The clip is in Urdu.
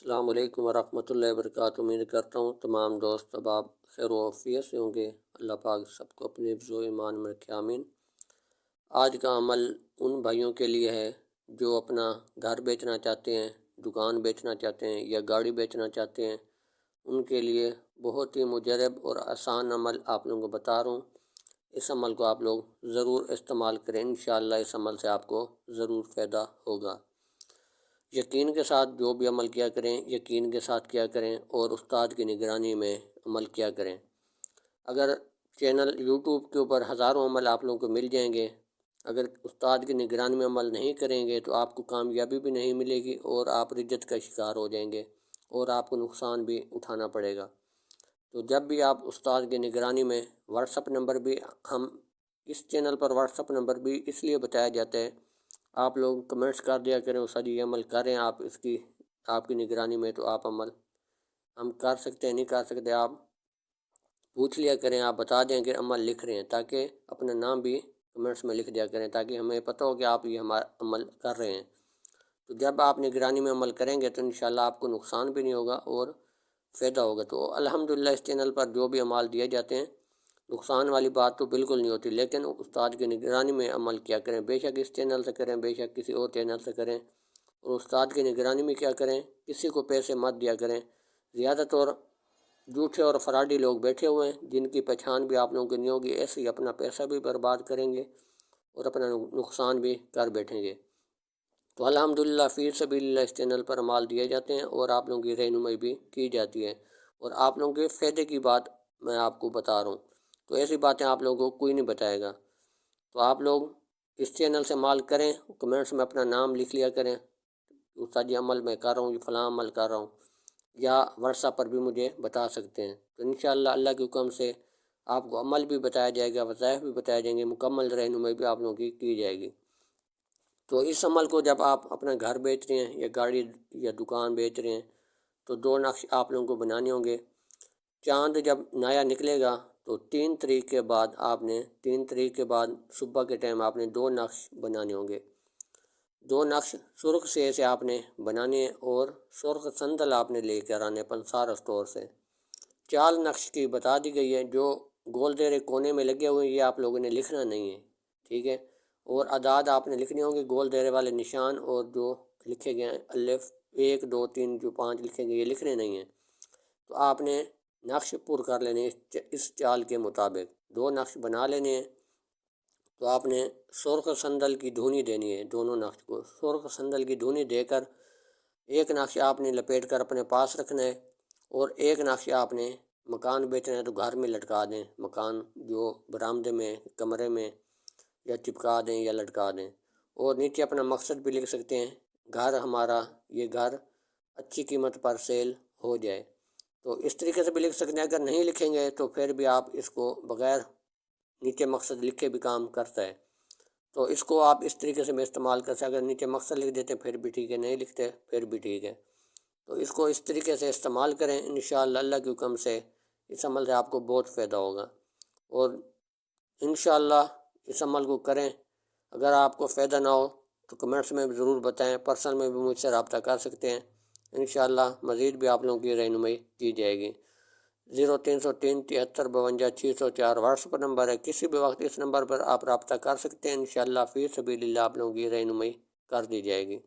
السلام علیکم ورحمۃ اللہ وبرکاتہ۔ امید کرتا ہوں تمام دوست احباب خیر و عافیت سے ہوں گے۔ اللہ پاک سب کو اپنے حفظ و ایمان میں رکھے، آمین۔ آج کا عمل ان بھائیوں کے لیے ہے جو اپنا گھر بیچنا چاہتے ہیں، دکان بیچنا چاہتے ہیں یا گاڑی بیچنا چاہتے ہیں۔ ان کے لیے بہت ہی مجرب اور آسان عمل آپ لوگوں کو بتا رہا ہوں۔ اس عمل کو آپ لوگ ضرور استعمال کریں، انشاءاللہ اس عمل سے آپ کو ضرور فائدہ ہوگا۔ یقین کے ساتھ جو بھی عمل کیا کریں، یقین کے ساتھ کیا کریں اور استاد کی نگرانی میں عمل کیا کریں۔ اگر چینل یوٹیوب کے اوپر ہزاروں عمل آپ لوگوں کو مل جائیں گے، اگر استاد کی نگرانی میں عمل نہیں کریں گے تو آپ کو کامیابی بھی نہیں ملے گی اور آپ رجت کا شکار ہو جائیں گے اور آپ کو نقصان بھی اٹھانا پڑے گا۔ تو جب بھی آپ استاد کی نگرانی میں واٹس اپ نمبر بھی ہم اس چینل پر واٹس اپ نمبر بھی اس لیے بتایا جاتا ہے، آپ لوگ کمنٹس کر دیا کریں اس یہ عمل کریں آپ آپ کی نگرانی میں، تو آپ عمل ہم کر سکتے ہیں نہیں کر سکتے آپ پوچھ لیا کریں، آپ بتا دیں کہ عمل لکھ رہے ہیں، تاکہ اپنا نام بھی کمنٹس میں لکھ دیا کریں تاکہ ہمیں پتہ ہو کہ آپ یہ ہمارا عمل کر رہے ہیں۔ تو جب آپ نگرانی میں عمل کریں گے تو انشاءاللہ آپ کو نقصان بھی نہیں ہوگا اور فائدہ ہوگا۔ تو الحمدللہ اس چینل پر جو بھی اعمال دیے جاتے ہیں، نقصان والی بات تو بالکل نہیں ہوتی، لیکن استاد کی نگرانی میں عمل کیا کریں، بے شک اس چینل سے کریں، بے شک کسی اور چینل سے کریں، اور استاد کی نگرانی میں کیا کریں، کسی کو پیسے مت دیا کریں۔ زیادہ طور جھوٹے اور فراڈی لوگ بیٹھے ہوئے ہیں جن کی پہچان بھی آپ لوگوں کی نہیں ہوگی، ایسے ہی اپنا پیسہ بھی برباد کریں گے اور اپنا نقصان بھی کر بیٹھیں گے۔ تو الحمدللہ فی سبیل اللہ اس چینل پر اعمال دیے جاتے ہیں اور آپ لوگوں کی رہنمائی بھی کی جاتی ہے، اور آپ لوگوں کے فائدے کی بات میں آپ کو بتا رہا ہوں۔ تو ایسی باتیں آپ لوگوں کو کوئی نہیں بتائے گا۔ تو آپ لوگ اس چینل سے مال کریں، کمنٹس میں اپنا نام لکھ لیا کریں، استاد یہ عمل میں کر رہا ہوں، یہ فلاں عمل کر رہا ہوں، یا واٹس ایپ پر بھی مجھے بتا سکتے ہیں۔ تو انشاءاللہ اللہ کے حکم سے آپ کو عمل بھی بتایا جائے گا، وظائف بھی بتائے جائیں گے، مکمل رہنمائی بھی آپ لوگوں کی جائے گی۔ تو اس عمل کو جب آپ اپنا گھر بیچ رہے ہیں یا گاڑی یا دکان بیچ رہے ہیں تو دو نقش آپ لوگوں کو بنانے ہوں گے۔ چاند جب نیا نکلے گا تو 3 تاریخ کے بعد آپ نے 3 تاریخ کے بعد صبح کے ٹائم آپ نے 2 نقش بنانے ہوں گے۔ 2 نقش سرخ سیے سے آپ نے بنانے ہیں اور سرخ سندل آپ نے لے کر آنے پنسار اسٹور سے۔ چال نقش کی بتا دی گئی ہے، جو گول دیرے کونے میں لگے ہوئے ہیں یہ آپ لوگوں نے لکھنا نہیں ہے، ٹھیک ہے، اور اعداد آپ نے لکھنے ہوں گے، گول دیرے والے نشان اور جو لکھے گئے ہیں الف 1 2 3 جو 5 لکھے گئے یہ لکھنے نہیں ہیں۔ تو آپ نے نقش پر کر لینے اس چال کے مطابق 2 نقش بنا لینے ہیں۔ تو آپ نے سرخ سندل کی دھونی دینی ہے، دونوں نقش کو سرخ سندل کی دھونی دے کر ایک نقش آپ نے لپیٹ کر اپنے پاس رکھنا ہے، اور ایک نقش آپ نے مکان بیچنا ہے تو گھر میں لٹکا دیں، مکان جو برآمدے میں کمرے میں یا چپکا دیں یا لٹکا دیں، اور نیچے اپنا مقصد بھی لکھ سکتے ہیں، گھر ہمارا یہ گھر اچھی قیمت پر سیل ہو جائے۔ تو اس طریقے سے بھی لکھ سکتے ہیں۔ اگر نہیں لکھیں گے تو پھر بھی آپ اس کو بغیر نیچے مقصد لکھے بھی کام کرتا ہے، تو اس کو آپ اس طریقے سے میں استعمال کر سکتے۔ اگر نیچے مقصد لکھ دیتے پھر بھی ٹھیک ہے، نہیں لکھتے پھر بھی ٹھیک ہے۔ تو اس کو اس طریقے سے استعمال کریں، انشاءاللہ اللہ کے حکم سے اس عمل سے آپ کو بہت فائدہ ہوگا، اور انشاءاللہ اس عمل کو کریں۔ اگر آپ کو فائدہ نہ ہو تو کمنٹس میں بھی ضرور بتائیں، پرسنل میں بھی مجھ سے رابطہ کر سکتے ہیں، انشاءاللہ مزید بھی آپ لوگوں کی رہنمائی کی جائے گی۔ 0303 73 52 604 واٹس اپ نمبر ہے، کسی بھی وقت اس نمبر پر آپ رابطہ کر سکتے ہیں، انشاءاللہ فی سبیل اللہ آپ لوگوں کی رہنمائی کر دی جائے گی۔